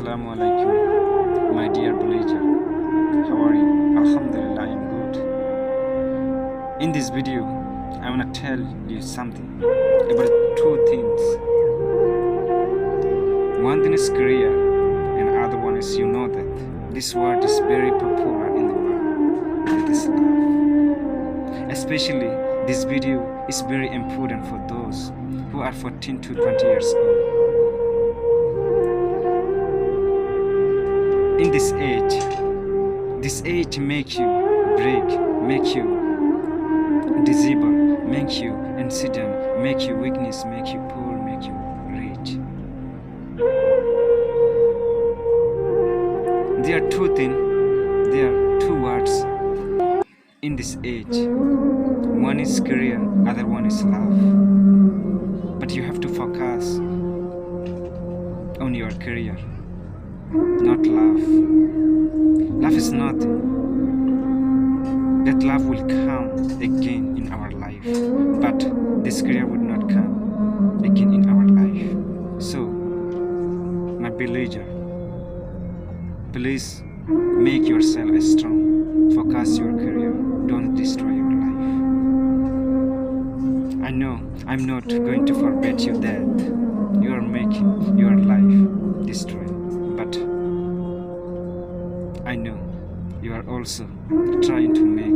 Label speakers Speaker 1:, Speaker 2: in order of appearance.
Speaker 1: Assalamu alaikum, my dear villager. How are you? Alhamdulillah, I'm good. In this video, I wanna tell you something about two things. One thing is career, and other one is that this word is very popular in the world. It is love. Especially, this video is very important for those who are 14 to 20 years old. In this age make you break, make you disabled, make you incident, make you weakness, make you poor, make you rich. There are two words in this age. One is career, other one is love. But you have to focus on your career, not love. Love is nothing. That love will come again in our life, but this career would not come again in our life. So, my villager, please make yourself strong. Focus your career. Don't destroy your life. I know I'm not going to forbid you that you are making your life destroy, but I know you are also trying to make